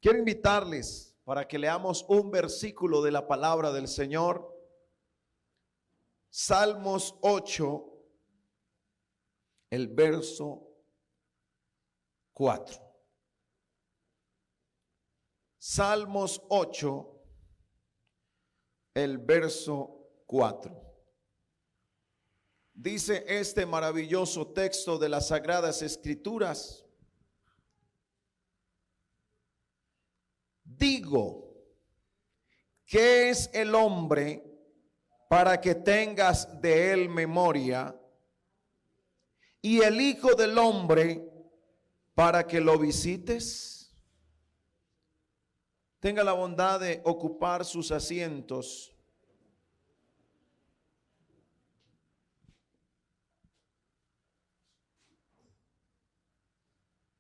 Quiero invitarles para que leamos un versículo de la palabra del Señor. Salmos 8, el verso 4. Salmos 8, el verso 4. Dice este maravilloso texto de las Sagradas Escrituras: digo, ¿qué es el hombre para que tengas de él memoria? Y el hijo del hombre para que lo visites. Tenga la bondad de ocupar sus asientos.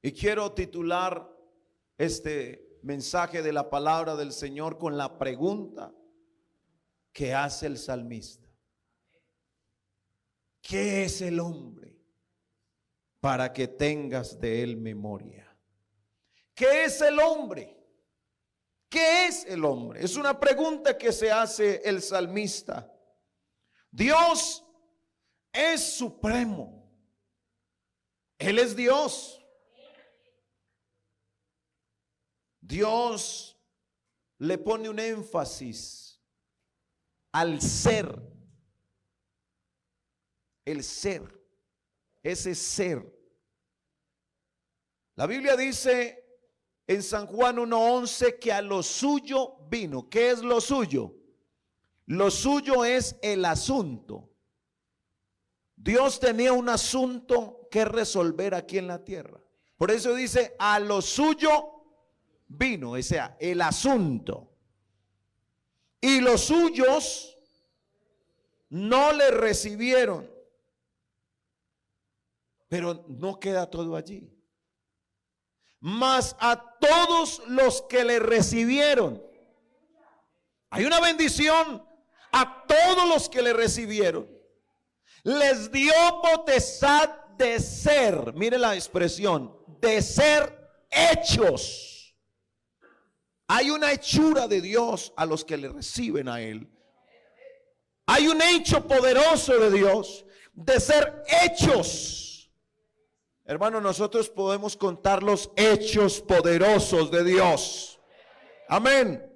Y quiero titular este mensaje de la palabra del Señor con la pregunta que hace el salmista: ¿qué es el hombre para que tengas de él memoria? ¿Qué es el hombre? ¿Qué es el hombre? Es una pregunta que se hace el salmista. Dios es supremo. Él es Dios. Dios le pone un énfasis al ser. El ser, ese ser. La Biblia dice en San Juan 1:11 que a lo suyo vino. ¿Qué es lo suyo? Lo suyo es el asunto. Dios tenía un asunto que resolver aquí en la tierra. Por eso dice a lo suyo vino, o sea, el asunto. Y los suyos no le recibieron. Pero no queda todo allí. Mas a todos los que le recibieron, hay una bendición. A todos los que le recibieron, les dio potestad de ser, mire la expresión, de ser hechos. Hay una hechura de Dios a los que le reciben a Él. Hay un hecho poderoso de Dios de ser hechos. Hermano, nosotros podemos contar los hechos poderosos de Dios. Amén.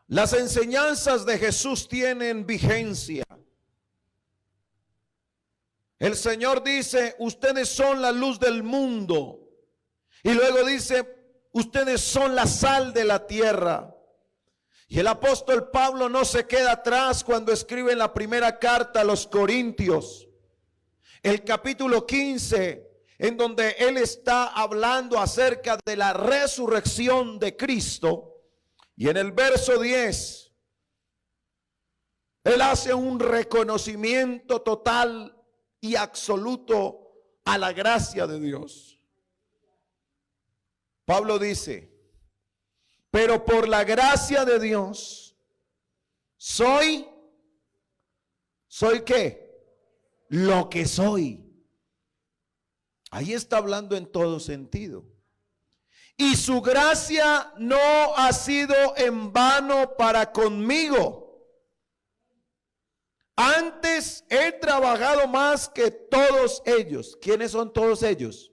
Las enseñanzas de Jesús tienen vigencia. El Señor dice, ustedes son la luz del mundo. Y luego dice, ustedes son la sal de la tierra. Y el apóstol Pablo no se queda atrás cuando escribe en la primera carta a los Corintios, el capítulo 15, en donde él está hablando acerca de la resurrección de Cristo. Y en el verso 10, él hace un reconocimiento total y absoluto a la gracia de Dios. Pablo dice, pero por la gracia de Dios, ¿soy qué? Lo que soy. Ahí está hablando en todo sentido. Y su gracia no ha sido en vano para conmigo. Antes he trabajado más que todos ellos. ¿Quiénes son todos ellos?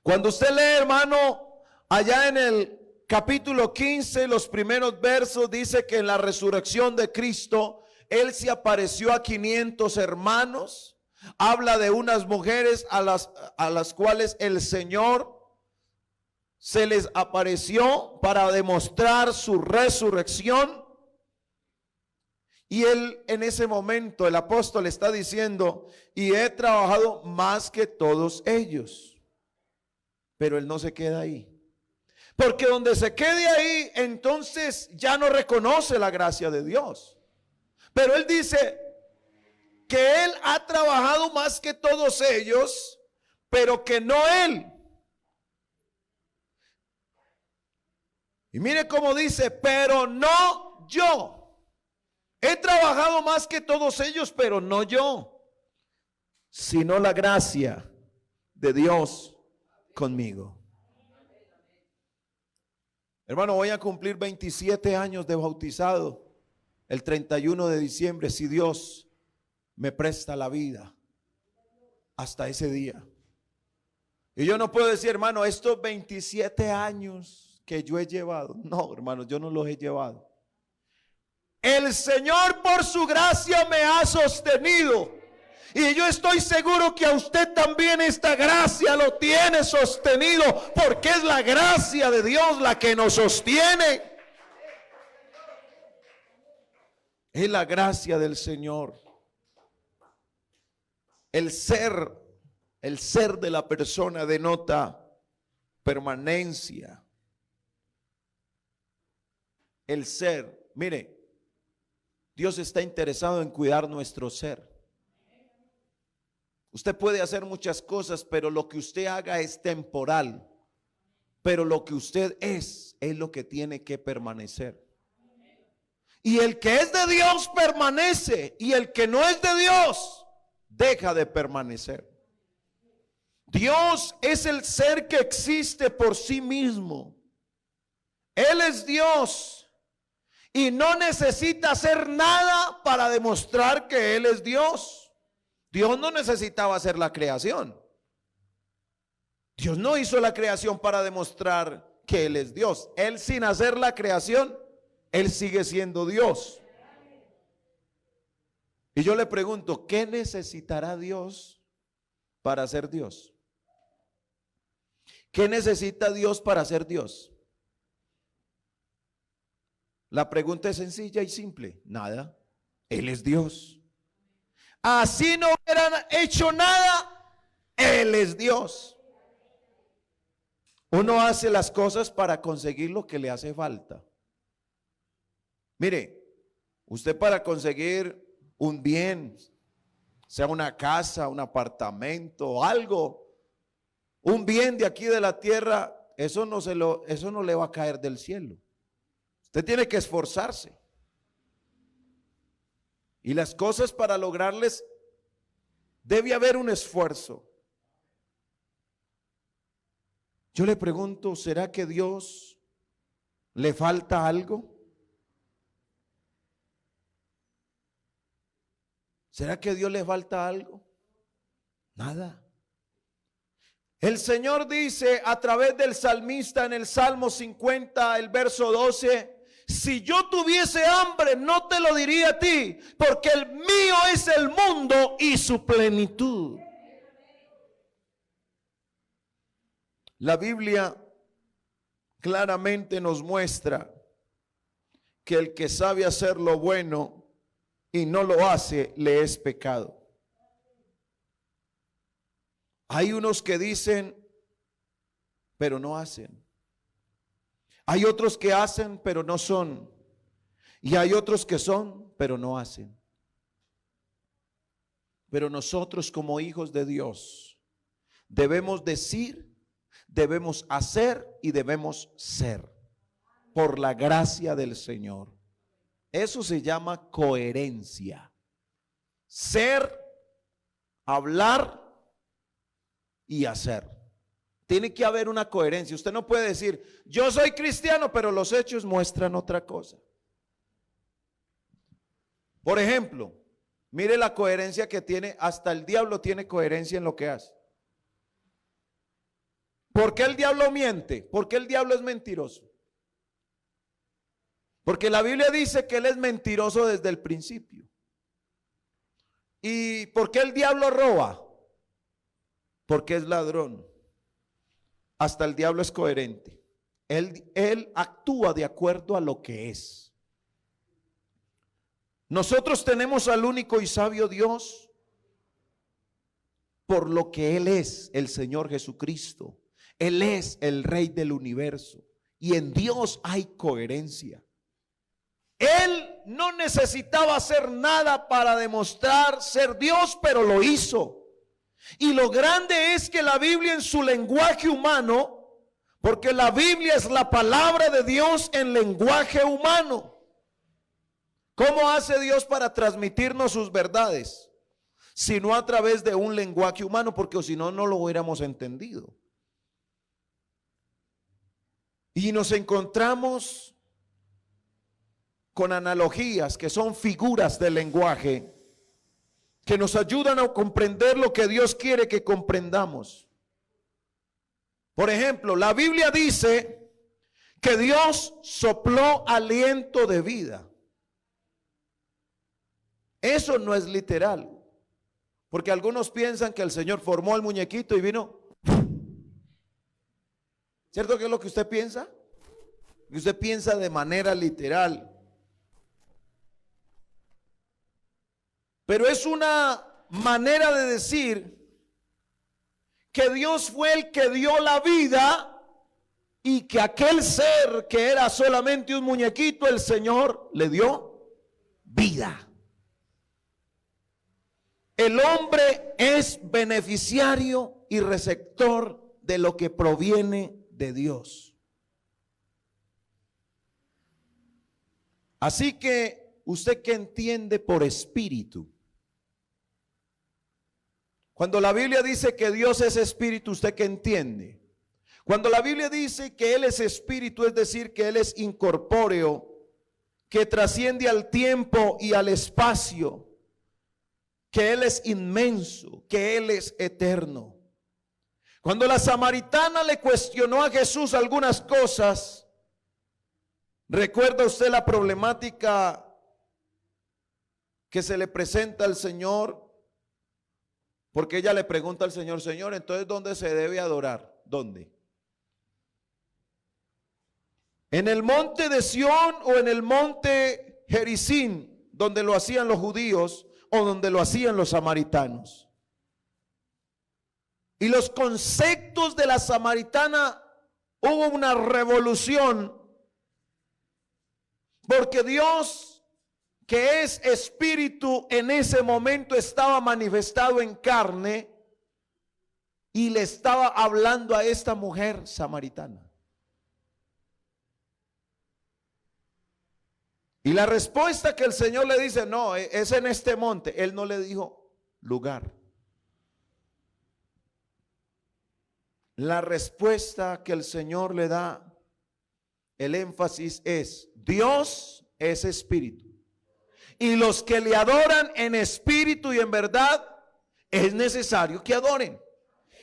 Cuando usted lee, hermano, allá en el capítulo 15, los primeros versos, dice que en la resurrección de Cristo, Él se apareció a 500 hermanos. Habla de unas mujeres a las cuales el Señor se les apareció para demostrar su resurrección. Y él en ese momento, el apóstol está diciendo, y he trabajado más que todos ellos. Pero él no se queda ahí. Porque donde se quede ahí, entonces ya no reconoce la gracia de Dios. Pero él dice que él ha trabajado más que todos ellos, pero que no él. Y mire cómo dice, pero no yo. He trabajado más que todos ellos, pero no yo, sino la gracia de Dios conmigo. Hermano, voy a cumplir 27 años de bautizado el 31 de diciembre, si Dios me presta la vida hasta ese día. Y yo no puedo decir, hermano, estos 27 años que yo he llevado. No, hermano, yo no los he llevado. El Señor por su gracia me ha sostenido. Y yo estoy seguro que a usted también esta gracia lo tiene sostenido, porque es la gracia de Dios la que nos sostiene. Es la gracia del Señor. El ser de la persona denota permanencia. El ser, mire, Dios está interesado en cuidar nuestro ser. Usted puede hacer muchas cosas, pero lo que usted haga es temporal. Pero lo que usted es lo que tiene que permanecer. Y el que es de Dios permanece, y el que no es de Dios deja de permanecer. Dios es el ser que existe por sí mismo. Él es Dios y no necesita hacer nada para demostrar que Él es Dios. Dios no necesitaba hacer la creación. Dios no hizo la creación para demostrar que Él es Dios. Él, sin hacer la creación, Él sigue siendo Dios. Y yo le pregunto, ¿qué necesitará Dios para ser Dios? ¿Qué necesita Dios para ser Dios? La pregunta es sencilla y simple. Nada. Él es Dios. Así no hubieran hecho nada, Él es Dios. Uno hace las cosas para conseguir lo que le hace falta. Mire, usted para conseguir un bien, sea una casa, un apartamento, algo, un bien de aquí de la tierra, eso no le va a caer del cielo. Usted tiene que esforzarse. Y las cosas para lograrles debe haber un esfuerzo. Yo le pregunto, ¿será que a Dios le falta algo? ¿Será que a Dios le falta algo? Nada. El Señor dice a través del salmista en el Salmo 50, el verso 12, si yo tuviese hambre no te lo diría a ti, porque el mío es el mundo y su plenitud. La Biblia claramente nos muestra que el que sabe hacer lo bueno y no lo hace, le es pecado. Hay unos que dicen, pero no hacen. Hay otros que hacen, pero no son. Y hay otros que son, pero no hacen. Pero nosotros como hijos de Dios debemos decir, debemos hacer y debemos ser por la gracia del Señor. Eso se llama coherencia. Ser, hablar y hacer. Tiene que haber una coherencia. Usted no puede decir, yo soy cristiano, pero los hechos muestran otra cosa. Por ejemplo, mire la coherencia que tiene, hasta el diablo tiene coherencia en lo que hace. ¿Por qué el diablo miente? ¿Por qué el diablo es mentiroso? Porque la Biblia dice que él es mentiroso desde el principio. ¿Y por qué el diablo roba? Porque es ladrón. Hasta el diablo es coherente. Él actúa de acuerdo a lo que es. Nosotros tenemos al único y sabio Dios por lo que Él es, el Señor Jesucristo. Él es el Rey del universo. Y en Dios hay coherencia. Él no necesitaba hacer nada para demostrar ser Dios, pero lo hizo. Y lo grande es que la Biblia en su lenguaje humano, porque la Biblia es la palabra de Dios en lenguaje humano. ¿Cómo hace Dios para transmitirnos sus verdades? Sino a través de un lenguaje humano, porque si no, no lo hubiéramos entendido. Y nos encontramos con analogías que son figuras del lenguaje que nos ayudan a comprender lo que Dios quiere que comprendamos. Por ejemplo, la Biblia dice que Dios sopló aliento de vida. Eso no es literal, porque algunos piensan que el Señor formó el muñequito y vino. ¿Cierto que es lo que usted piensa? Que usted piensa de manera literal. Pero es una manera de decir que Dios fue el que dio la vida y que aquel ser que era solamente un muñequito, el Señor le dio vida. El hombre es beneficiario y receptor de lo que proviene de Dios. Así que, ¿usted qué entiende por espíritu? Cuando la Biblia dice que Dios es espíritu, ¿usted qué entiende? Cuando la Biblia dice que Él es espíritu, es decir, que Él es incorpóreo, que trasciende al tiempo y al espacio, que Él es inmenso, que Él es eterno. Cuando la samaritana le cuestionó a Jesús algunas cosas, ¿recuerda usted la problemática que se le presenta al Señor? Porque ella le pregunta al Señor, Señor, entonces ¿dónde se debe adorar? ¿Dónde? ¿En el monte de Sión o en el monte Gerizim, donde lo hacían los judíos o donde lo hacían los samaritanos? Y los conceptos de la samaritana, hubo una revolución, porque Dios, que es espíritu, en ese momento estaba manifestado en carne y le estaba hablando a esta mujer samaritana. Y la respuesta que el Señor le dice, no, es en este monte. Él no le dijo lugar. La respuesta que el Señor le da, el énfasis es, Dios es espíritu. Y los que le adoran en espíritu y en verdad, es necesario que adoren.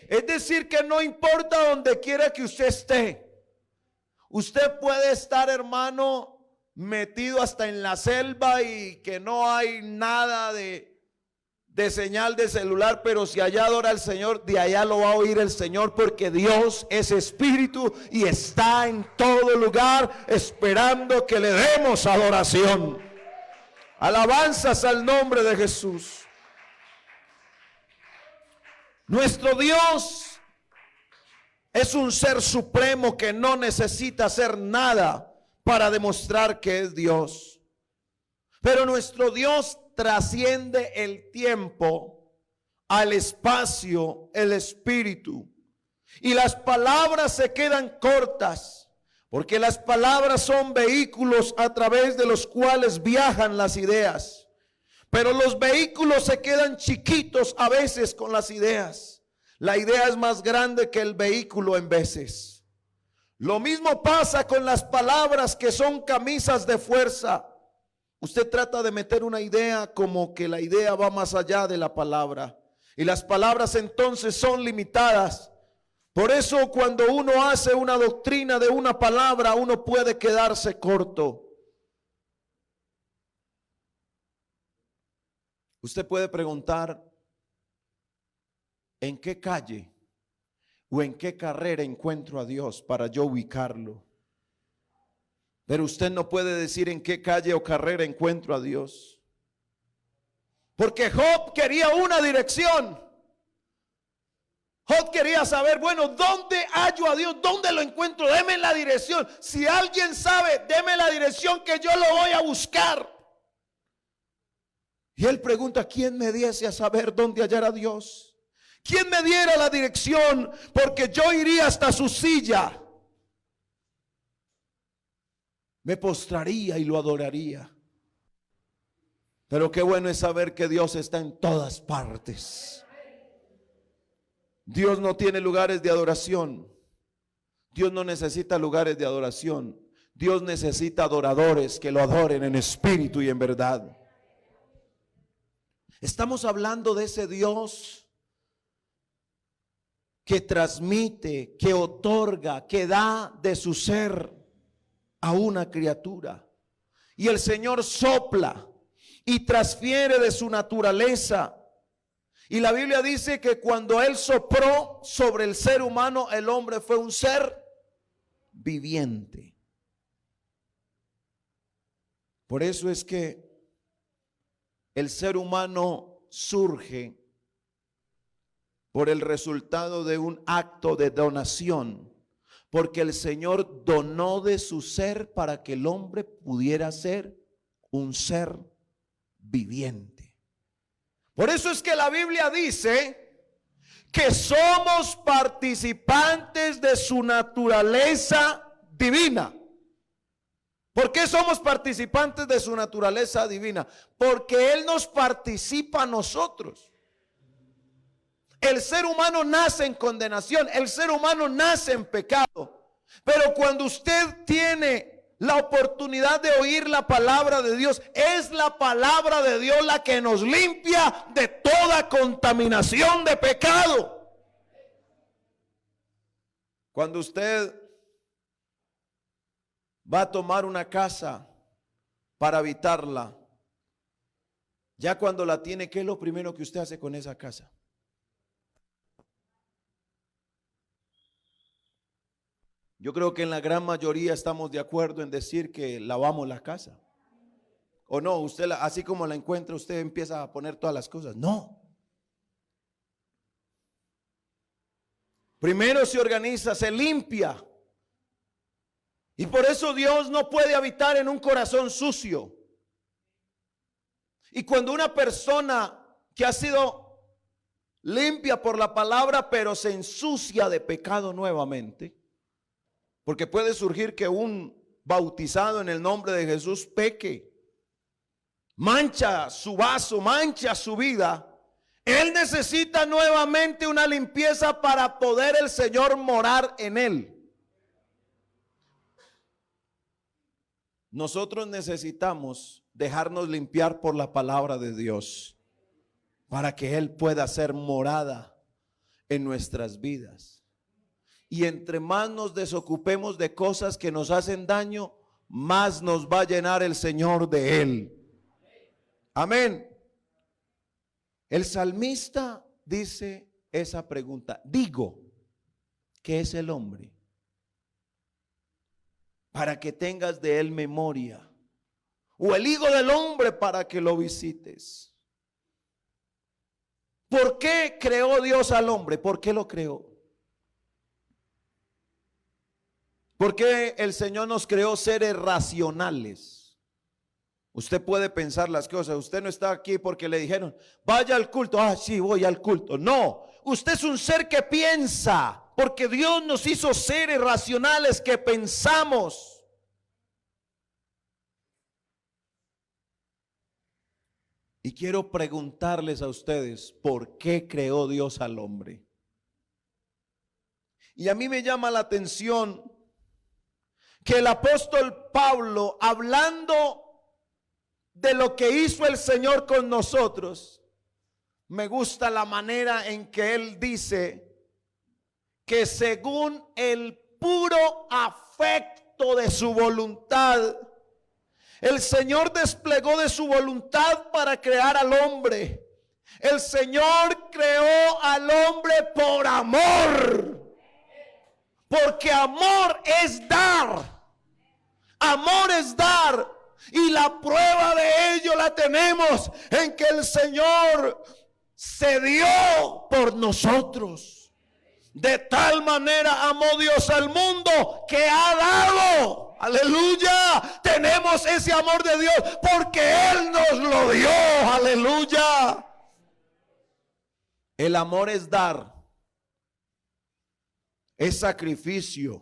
Es decir, que no importa donde quiera que usted esté. Usted puede estar, hermano, metido hasta en la selva y que no hay nada de señal de celular, pero si allá adora al Señor, de allá lo va a oír el Señor, porque Dios es espíritu y está en todo lugar esperando que le demos adoración. Alabanzas al nombre de Jesús. Nuestro Dios es un ser supremo que no necesita hacer nada para demostrar que es Dios. Pero nuestro Dios trasciende el tiempo, al espacio, el espíritu. Y las palabras se quedan cortas, porque las palabras son vehículos a través de los cuales viajan las ideas. Pero los vehículos se quedan chiquitos a veces con las ideas. La idea es más grande que el vehículo en veces. Lo mismo pasa con las palabras, que son camisas de fuerza. Usted trata de meter una idea como que la idea va más allá de la palabra. Y las palabras entonces son limitadas. Por eso cuando uno hace una doctrina de una palabra, uno puede quedarse corto. Usted puede preguntar, ¿en qué calle o en qué carrera encuentro a Dios para yo ubicarlo? Pero usted no puede decir en qué calle o carrera encuentro a Dios. Porque Job quería una dirección. Job quería saber, bueno, ¿dónde hallo a Dios? ¿Dónde lo encuentro? Deme la dirección. Si alguien sabe, deme la dirección que yo lo voy a buscar. Y él pregunta, ¿quién me diese a saber dónde hallar a Dios? ¿Quién me diera la dirección? Porque yo iría hasta su silla. Me postraría y lo adoraría. Pero qué bueno es saber que Dios está en todas partes. Dios no tiene lugares de adoración. Dios no necesita lugares de adoración. Dios necesita adoradores que lo adoren en espíritu y en verdad. Estamos hablando de ese Dios que transmite, que otorga, que da de su ser a una criatura. Y el Señor sopla y transfiere de su naturaleza. Y la Biblia dice que cuando Él sopló sobre el ser humano, el hombre fue un ser viviente. Por eso es que el ser humano surge por el resultado de un acto de donación, porque el Señor donó de su ser para que el hombre pudiera ser un ser viviente. Por eso es que la Biblia dice que somos participantes de su naturaleza divina. ¿Por qué somos participantes de su naturaleza divina? Porque Él nos participa a nosotros. El ser humano nace en condenación, el ser humano nace en pecado. Pero cuando usted tiene la oportunidad de oír la palabra de Dios, es la palabra de Dios la que nos limpia de toda contaminación de pecado. Cuando usted va a tomar una casa para habitarla, ya cuando la tiene, ¿qué es lo primero que usted hace con esa casa? Yo creo que en la gran mayoría estamos de acuerdo en decir que lavamos la casa. ¿O no? Usted, así como la encuentra, usted empieza a poner todas las cosas. No. Primero se organiza, se limpia. Y por eso Dios no puede habitar en un corazón sucio. Y cuando una persona que ha sido limpia por la palabra, pero se ensucia de pecado nuevamente, porque puede surgir que un bautizado en el nombre de Jesús peque, mancha su vaso, mancha su vida. Él necesita nuevamente una limpieza para poder el Señor morar en él. Nosotros necesitamos dejarnos limpiar por la palabra de Dios para que Él pueda ser morada en nuestras vidas. Y entre más nos desocupemos de cosas que nos hacen daño, más nos va a llenar el Señor de Él. Amén. El salmista dice esa pregunta: digo, ¿qué es el hombre? Para que tengas de él memoria, o el hijo del hombre para que lo visites. ¿Por qué creó Dios al hombre? ¿Por qué lo creó? ¿Por qué el Señor nos creó seres racionales? Usted puede pensar las cosas. Usted no está aquí porque le dijeron vaya al culto. Ah, sí, voy al culto. No, usted es un ser que piensa, porque Dios nos hizo seres racionales que pensamos. Y quiero preguntarles a ustedes, ¿por qué creó Dios al hombre? Y a mí me llama la atención que el apóstol Pablo, hablando de lo que hizo el Señor con nosotros, me gusta la manera en que él dice que según el puro afecto de su voluntad, el Señor desplegó de su voluntad para crear al hombre. El Señor creó al hombre por amor, porque amor es dar. Amor es dar. Y la prueba de ello la tenemos en que el Señor se dio por nosotros. De tal manera amó Dios al mundo que ha dado. Aleluya. Tenemos ese amor de Dios porque Él nos lo dio. Aleluya. El amor es dar. Es sacrificio.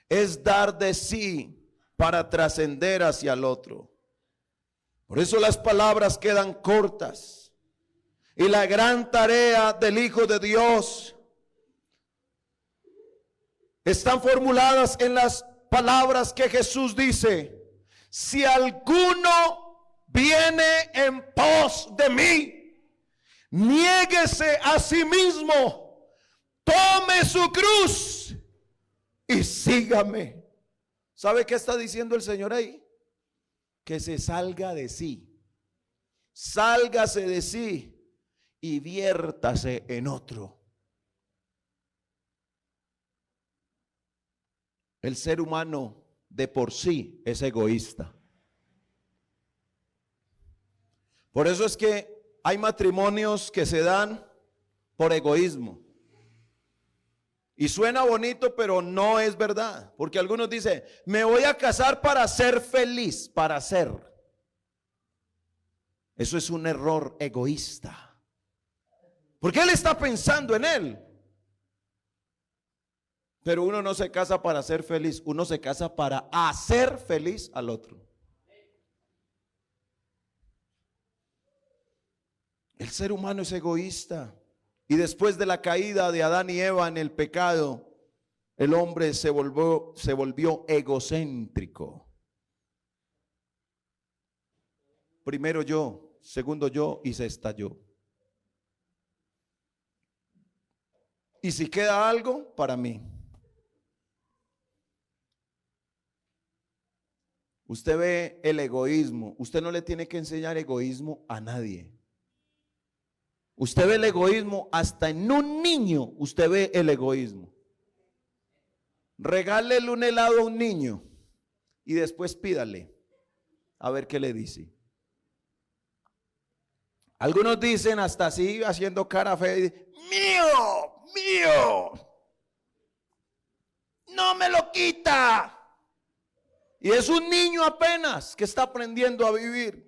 Es dar de sí para trascender hacia el otro. Por eso las palabras quedan cortas. Y la gran tarea del Hijo de Dios están formuladas en las palabras que Jesús dice: si alguno viene en pos de mí, niéguese a sí mismo, tome su cruz y sígame. ¿Sabe qué está diciendo el Señor ahí? Que se salga de sí, sálgase de sí y viértase en otro. El ser humano de por sí es egoísta. Por eso es que hay matrimonios que se dan por egoísmo. Y suena bonito, pero no es verdad. Porque algunos dicen: me voy a casar para ser feliz, para ser. Eso es un error egoísta. Porque él está pensando en él. Pero uno no se casa para ser feliz, uno se casa para hacer feliz al otro. El ser humano es egoísta. Y después de la caída de Adán y Eva en el pecado, el hombre se volvió egocéntrico. Primero yo, segundo yo, y se estalló. Y si queda algo, para mí. Usted ve el egoísmo. Usted no le tiene que enseñar egoísmo a nadie. Usted ve el egoísmo hasta en un niño. Usted ve el egoísmo. Regálele un helado a un niño y después pídale a ver qué le dice. Algunos dicen hasta así, haciendo cara fea, mío, mío, no me lo quita. Y es un niño apenas que está aprendiendo a vivir.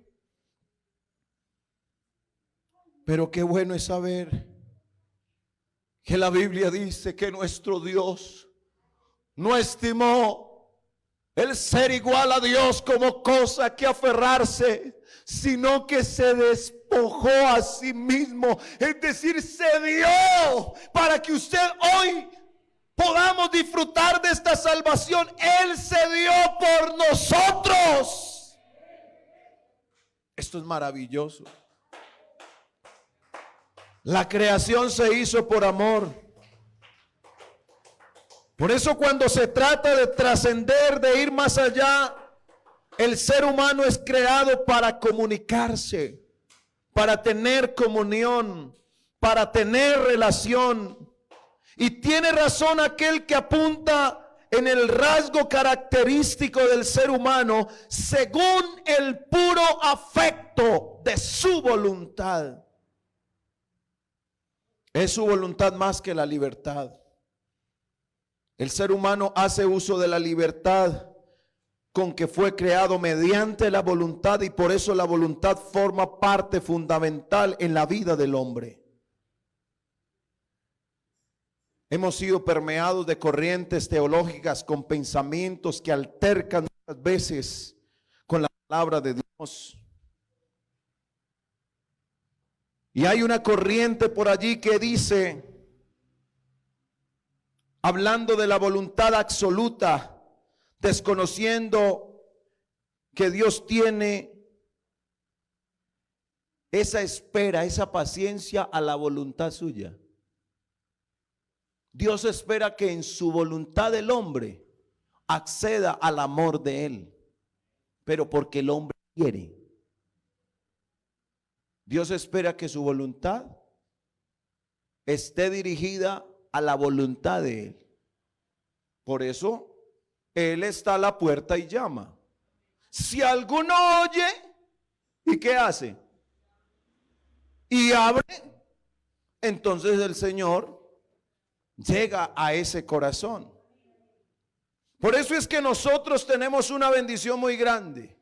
Pero qué bueno es saber que la Biblia dice que nuestro Dios no estimó el ser igual a Dios como cosa que aferrarse, sino que se despojó a sí mismo. Es decir, se dio para que usted hoy podamos disfrutar de esta salvación. Él se dio por nosotros. Esto es maravilloso. La creación se hizo por amor. Por eso cuando se trata de trascender, de ir más allá, el ser humano es creado para comunicarse, para tener comunión, para tener relación. Y tiene razón aquel que apunta en el rasgo característico del ser humano según el puro afecto de su voluntad. Es su voluntad más que la libertad. El ser humano hace uso de la libertad con que fue creado mediante la voluntad, y por eso la voluntad forma parte fundamental en la vida del hombre. Hemos sido permeados de corrientes teológicas con pensamientos que altercan muchas veces con la palabra de Dios. Y hay una corriente por allí que dice, hablando de la voluntad absoluta, desconociendo que Dios tiene esa espera, esa paciencia a la voluntad suya. Dios espera que en su voluntad el hombre acceda al amor de Él, pero porque el hombre quiere. Dios espera que su voluntad esté dirigida a la voluntad de Él. Por eso Él está a la puerta y llama. Si alguno oye, ¿y qué hace? Y abre, entonces el Señor llega a ese corazón. Por eso es que nosotros tenemos una bendición muy grande.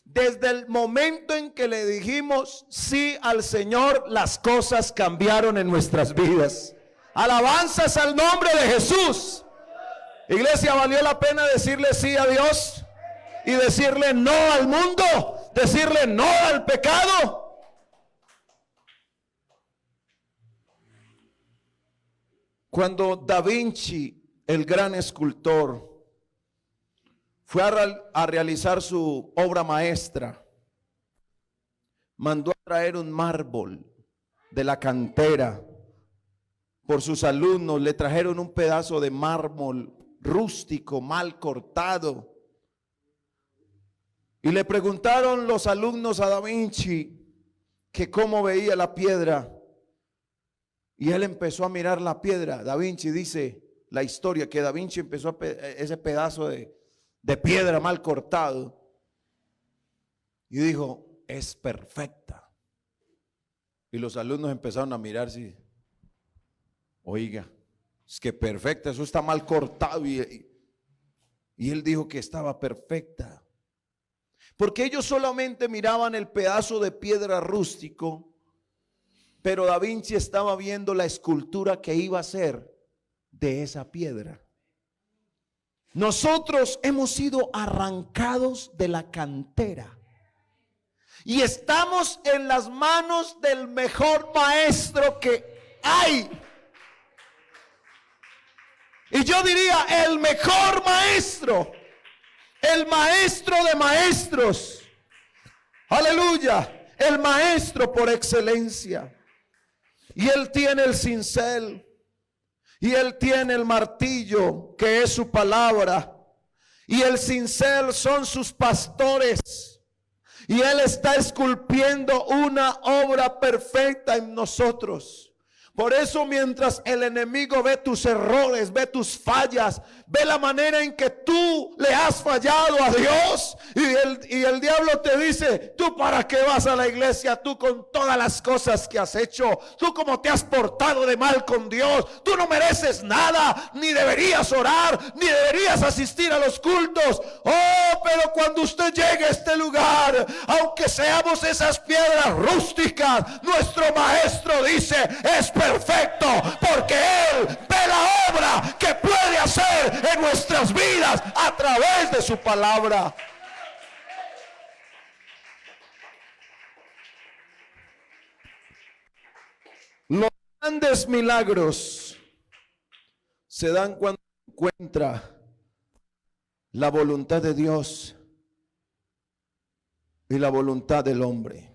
Desde el momento en que le dijimos sí al Señor, las cosas cambiaron en nuestras vidas. Alabanzas al nombre de Jesús. Iglesia, ¿valió la pena decirle sí a Dios? Y decirle no al mundo, decirle no al pecado. Cuando Da Vinci el gran escultor, fue a realizar su obra maestra, mandó a traer un mármol de la cantera. Por sus alumnos le trajeron un pedazo de mármol rústico, mal cortado. Y le preguntaron los alumnos a Da Vinci que cómo veía la piedra. Y él empezó a mirar la piedra. Da Vinci dice la historia que Da Vinci empezó a ese pedazo de piedra mal cortado y dijo, es perfecta. Y los alumnos empezaron a mirarse. Oiga, es que perfecta, eso está mal cortado. Y él dijo que estaba perfecta. Porque ellos solamente miraban el pedazo de piedra rústico, pero Da Vinci estaba viendo la escultura que iba a ser de esa piedra. Nosotros hemos sido arrancados de la cantera y estamos en las manos del mejor maestro que hay. Y yo diría el mejor maestro, el maestro de maestros, aleluya, el maestro por excelencia. Y él tiene el cincel y él tiene el martillo, que es su palabra, y el cincel son sus pastores, y él está esculpiendo una obra perfecta en nosotros. Por eso mientras el enemigo ve tus errores, ve tus fallas, ve la manera en que tú le has fallado a Dios, y el diablo te dice, tú para qué vas a la iglesia, tú con todas las cosas que has hecho, tú como te has portado de mal con Dios, tú no mereces nada, ni deberías orar, ni deberías asistir a los cultos. Oh, pero cuando usted llegue a este lugar, aunque seamos esas piedras rústicas, nuestro maestro dice, es perfecto, porque él ve la obra que puede hacer en nuestras vidas a través de su palabra. Los grandes milagros se dan cuando se encuentra la voluntad de Dios y la voluntad del hombre.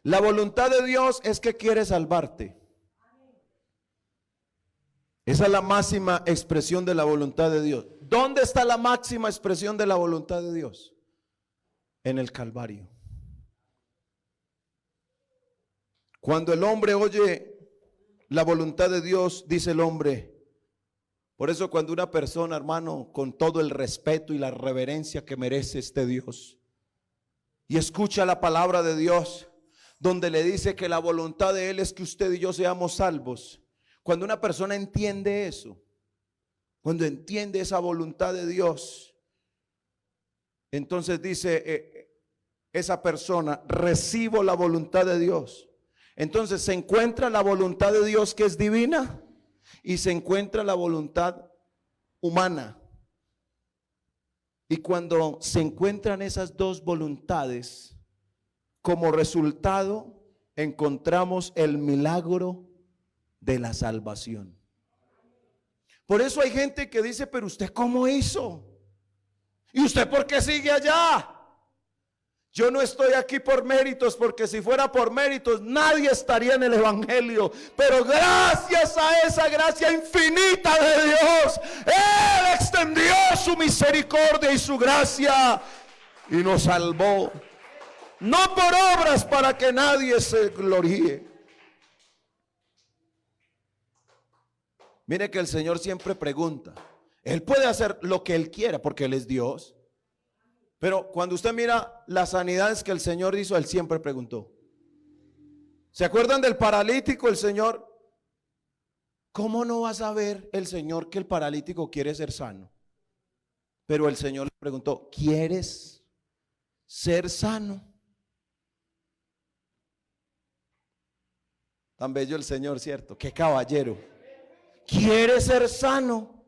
La voluntad de Dios es que quiere salvarte. Esa es la máxima expresión de la voluntad de Dios. ¿Dónde está la máxima expresión de la voluntad de Dios? En el Calvario. Cuando el hombre oye la voluntad de Dios, dice el hombre. Por eso cuando una persona, hermano, con todo el respeto y la reverencia que merece este Dios, y escucha la palabra de Dios, donde le dice que la voluntad de Él es que usted y yo seamos salvos. Cuando una persona entiende eso, cuando entiende esa voluntad de Dios, entonces dice esa persona, recibo la voluntad de Dios. Entonces se encuentra la voluntad de Dios, que es divina, y se encuentra la voluntad humana. Y cuando se encuentran esas dos voluntades, como resultado encontramos el milagro de la salvación. Por eso hay gente que dice, pero usted ¿cómo hizo? ¿Y usted por qué sigue allá? Yo no estoy aquí por méritos, porque si fuera por méritos nadie estaría en el evangelio. Pero gracias a esa gracia infinita de Dios, Él extendió su misericordia y su gracia y nos salvó. No por obras para que nadie se gloríe. Mire que el Señor siempre pregunta. Él puede hacer lo que Él quiera porque Él es Dios. Pero cuando usted mira las sanidades que el Señor hizo, Él siempre preguntó. ¿Se acuerdan del paralítico? El Señor, ¿cómo no va a saber el Señor que el paralítico quiere ser sano? Pero el Señor le preguntó, ¿quieres ser sano? Tan bello el Señor, ¿cierto? Qué caballero. ¿Quiere ser sano?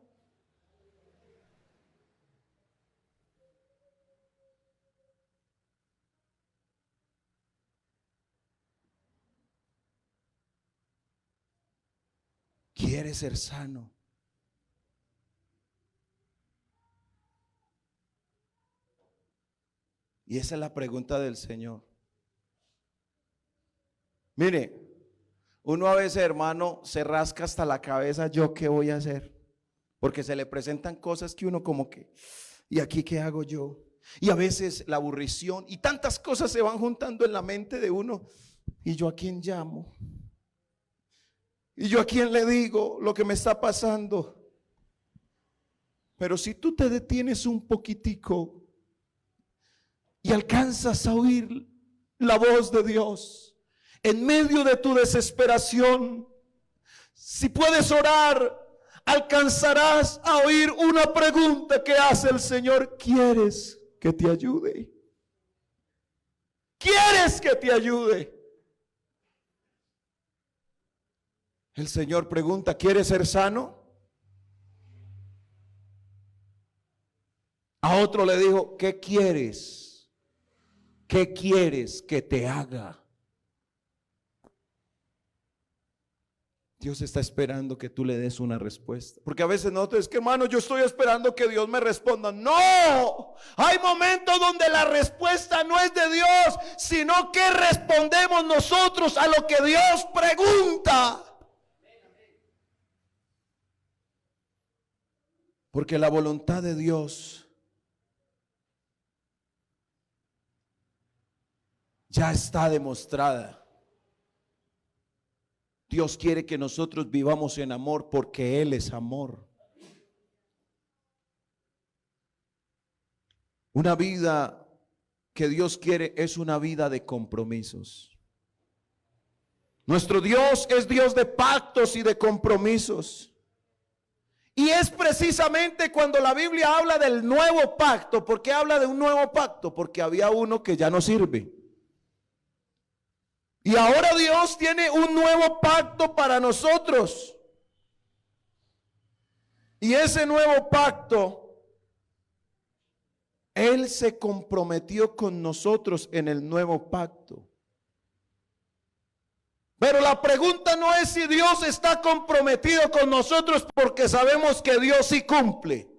¿Quiere ser sano? Y esa es la pregunta del Señor. Mire, uno a veces, hermano, se rasca hasta la cabeza, ¿yo qué voy a hacer? Porque se le presentan cosas que uno como que, ¿y aquí qué hago yo? Y a veces la aburrición y tantas cosas se van juntando en la mente de uno. ¿Y yo a quién llamo? ¿Y yo a quién le digo lo que me está pasando? Pero si tú te detienes un poquitico y alcanzas a oír la voz de Dios en medio de tu desesperación, si puedes orar, alcanzarás a oír una pregunta que hace el Señor: ¿quieres que te ayude? ¿Quieres que te ayude? El Señor pregunta: ¿quieres ser sano? A otro le dijo: ¿qué quieres? ¿Qué quieres que te haga? Dios está esperando que tú le des una respuesta. Porque a veces nosotros, es que hermano, yo estoy esperando que Dios me responda. No, hay momentos donde la respuesta no es de Dios, sino que respondemos nosotros a lo que Dios pregunta. Porque la voluntad de Dios ya está demostrada. Dios quiere que nosotros vivamos en amor porque Él es amor. Una vida que Dios quiere es una vida de compromisos. Nuestro Dios es Dios de pactos y de compromisos. Y es precisamente cuando la Biblia habla del nuevo pacto. ¿Por qué habla de un nuevo pacto? Porque había uno que ya no sirve. Y ahora Dios tiene un nuevo pacto para nosotros. Y ese nuevo pacto, Él se comprometió con nosotros en el nuevo pacto. Pero la pregunta no es si Dios está comprometido con nosotros, porque sabemos que Dios sí cumple.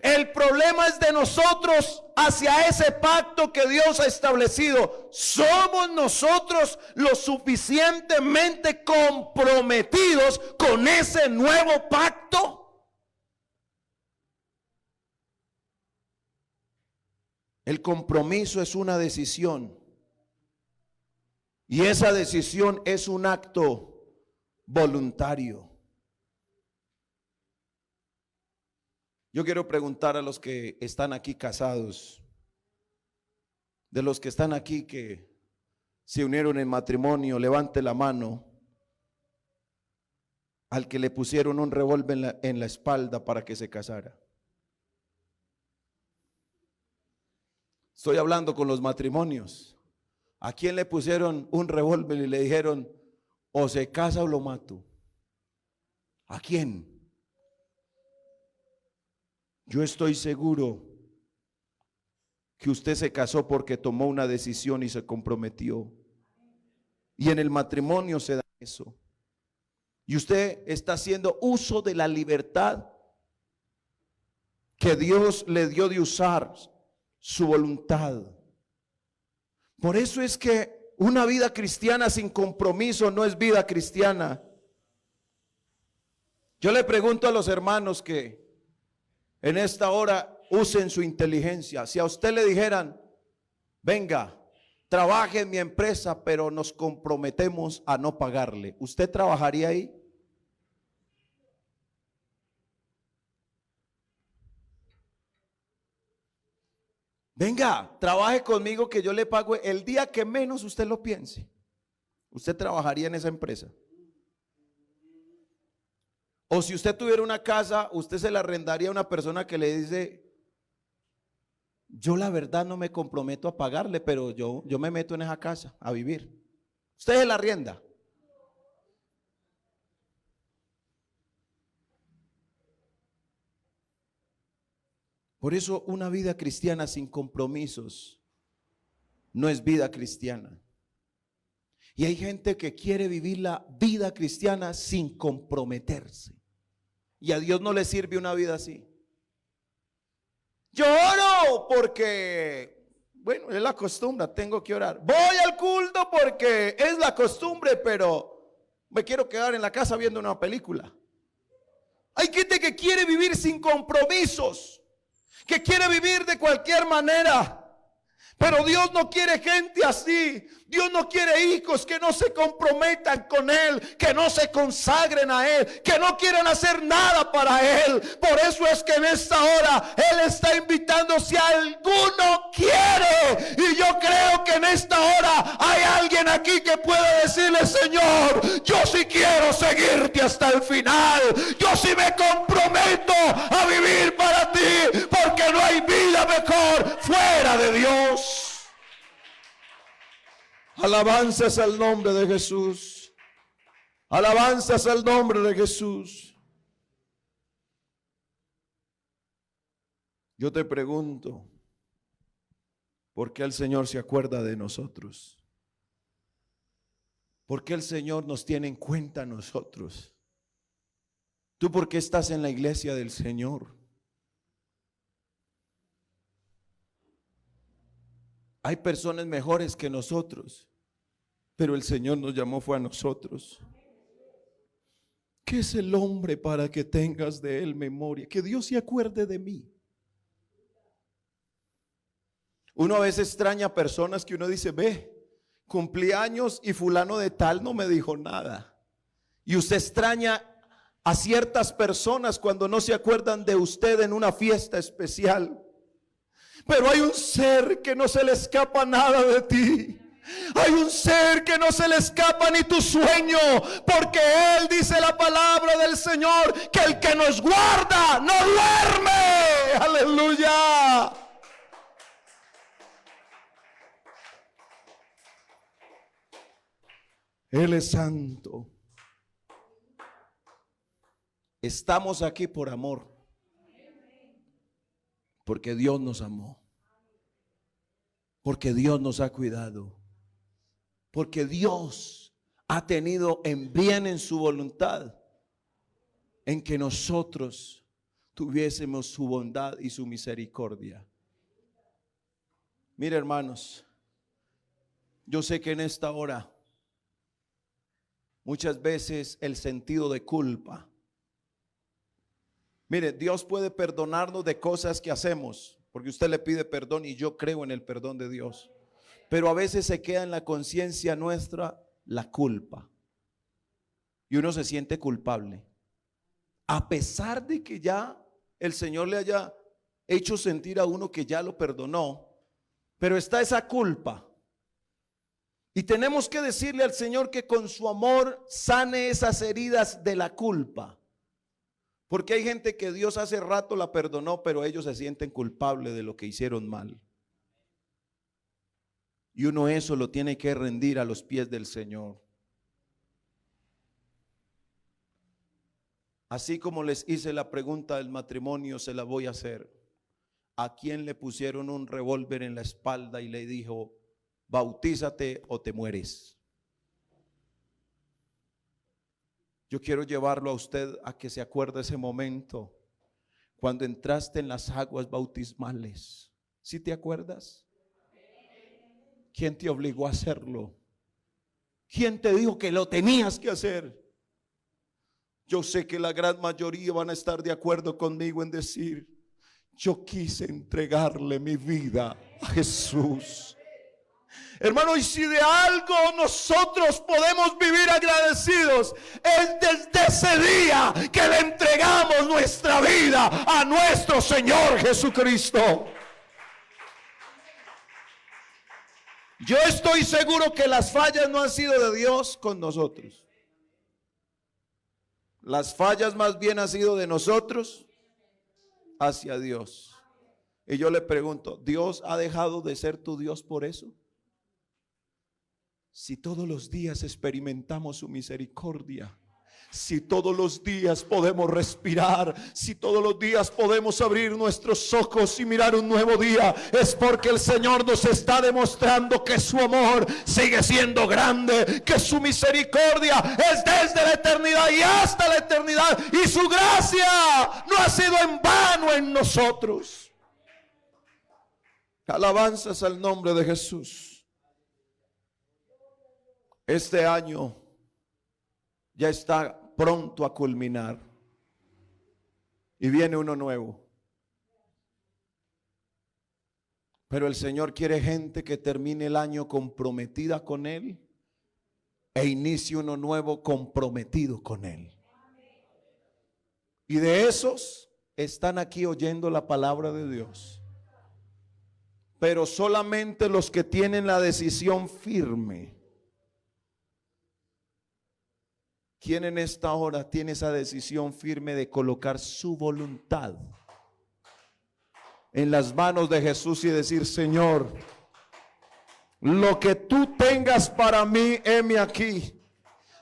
El problema es de nosotros hacia ese pacto que Dios ha establecido. ¿Somos nosotros lo suficientemente comprometidos con ese nuevo pacto? El compromiso es una decisión. Y esa decisión es un acto voluntario. Yo quiero preguntar a los que están aquí casados, de los que están aquí que se unieron en matrimonio, levante la mano al que le pusieron un revólver en la espalda para que se casara. Estoy hablando con los matrimonios. ¿A quién le pusieron un revólver y le dijeron: o se casa o lo mato? ¿A quién? Yo estoy seguro que usted se casó porque tomó una decisión y se comprometió. Y en el matrimonio se da eso. Y usted está haciendo uso de la libertad que Dios le dio de usar su voluntad. Por eso es que una vida cristiana sin compromiso no es vida cristiana. Yo le pregunto a los hermanos que en esta hora usen su inteligencia. Si a usted le dijeran: venga, trabaje en mi empresa, pero nos comprometemos a no pagarle, ¿usted trabajaría ahí? Venga, trabaje conmigo que yo le pago el día que menos usted lo piense. ¿Usted trabajaría en esa empresa? O si usted tuviera una casa, usted se la arrendaría a una persona que le dice: yo la verdad no me comprometo a pagarle, pero yo me meto en esa casa a vivir. Usted se la arrienda. Por eso una vida cristiana sin compromisos no es vida cristiana. Y hay gente que quiere vivir la vida cristiana sin comprometerse. Y a Dios no le sirve una vida así. Yo oro porque bueno, es la costumbre, tengo que orar. Voy al culto porque es la costumbre, pero me quiero quedar en la casa viendo una película. Hay gente que quiere vivir sin compromisos, que quiere vivir de cualquier manera. Pero Dios no quiere gente así. Dios no quiere hijos que no se comprometan con Él, que no se consagren a Él, que no quieran hacer nada para Él. Por eso es que en esta hora Él está invitando si alguno quiere. Y yo creo que en esta hora hay alguien aquí que puede decirle: Señor, yo sí quiero seguirte hasta el final. Yo sí me comprometo a vivir para ti, porque no hay vida mejor fuera de Dios. Alabanzas al nombre de Jesús. Alabanzas al nombre de Jesús. Yo te pregunto, ¿por qué el Señor se acuerda de nosotros? ¿Por qué el Señor nos tiene en cuenta a nosotros? ¿Tú por qué estás en la iglesia del Señor? Hay personas mejores que nosotros, pero el Señor nos llamó fue a nosotros. ¿Qué es el hombre para que tengas de él memoria? Que Dios se acuerde de mí. Uno a veces extraña a personas que uno dice: ve, cumplí años y fulano de tal no me dijo nada. Y usted extraña a ciertas personas cuando no se acuerdan de usted en una fiesta especial. Pero hay un ser que no se le escapa nada de ti. Hay un ser que no se le escapa ni tu sueño, porque Él dice la palabra del Señor, que el que nos guarda no duerme. Aleluya. Él es santo. Estamos aquí por amor, porque Dios nos amó, porque Dios nos ha cuidado, porque Dios ha tenido en bien en su voluntad en que nosotros tuviésemos su bondad y su misericordia. Mire, hermanos, yo sé que en esta hora muchas veces el sentido de culpa. Mire, Dios puede perdonarnos de cosas que hacemos, porque usted le pide perdón y yo creo en el perdón de Dios. Pero a veces se queda en la conciencia nuestra la culpa. Y uno se siente culpable. A pesar de que ya el Señor le haya hecho sentir a uno que ya lo perdonó, pero está esa culpa. Y tenemos que decirle al Señor que con su amor sane esas heridas de la culpa. Porque hay gente que Dios hace rato la perdonó, pero ellos se sienten culpables de lo que hicieron mal. Y uno eso lo tiene que rendir a los pies del Señor. Así como les hice la pregunta del matrimonio, se la voy a hacer. ¿A quién le pusieron un revólver en la espalda y le dijo: bautízate o te mueres? Yo quiero llevarlo a usted a que se acuerde ese momento cuando entraste en las aguas bautismales. ¿Sí te acuerdas? ¿Quién te obligó a hacerlo? ¿Quién te dijo que lo tenías que hacer? Yo sé que la gran mayoría van a estar de acuerdo conmigo en decir: yo quise entregarle mi vida a Jesús. Hermano, y si de algo nosotros podemos vivir agradecidos, es desde ese día que le entregamos nuestra vida a nuestro Señor Jesucristo. Yo estoy seguro que las fallas no han sido de Dios con nosotros. Las fallas más bien han sido de nosotros hacia Dios. Y yo le pregunto: ¿Dios ha dejado de ser tu Dios por eso? Si todos los días experimentamos su misericordia, si todos los días podemos respirar, si todos los días podemos abrir nuestros ojos y mirar un nuevo día, es porque el Señor nos está demostrando que su amor sigue siendo grande, que su misericordia es desde la eternidad y hasta la eternidad, y su gracia no ha sido en vano en nosotros. Alabanzas al nombre de Jesús. Este año ya está pronto a culminar y viene uno nuevo. Pero el Señor quiere gente que termine el año comprometida con Él e inicie uno nuevo comprometido con Él. Y de esos están aquí oyendo la palabra de Dios. Pero solamente los que tienen la decisión firme. ¿Quién en esta hora tiene esa decisión firme de colocar su voluntad en las manos de Jesús y decir: Señor, lo que tú tengas para mí, heme aquí.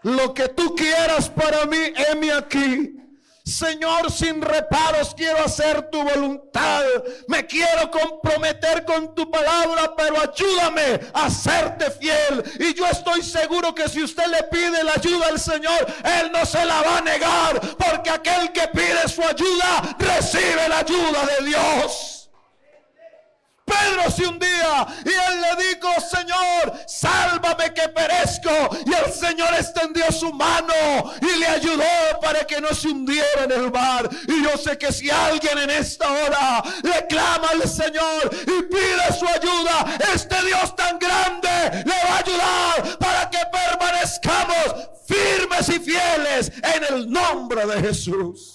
Lo que tú quieras para mí, heme aquí. Señor, sin reparos quiero hacer tu voluntad. Me quiero comprometer con tu palabra, pero ayúdame a serte fiel. Y yo estoy seguro que si usted le pide la ayuda al Señor, Él no se la va a negar, porque aquel que pide su ayuda recibe la ayuda de Dios. Pedro se hundía y él le dijo: Señor, sálvame que perezco. Y el Señor extendió su mano y le ayudó para que no se hundiera en el mar. Y yo sé que si alguien en esta hora le clama al Señor y pide su ayuda, este Dios tan grande le va a ayudar para que permanezcamos firmes y fieles en el nombre de Jesús.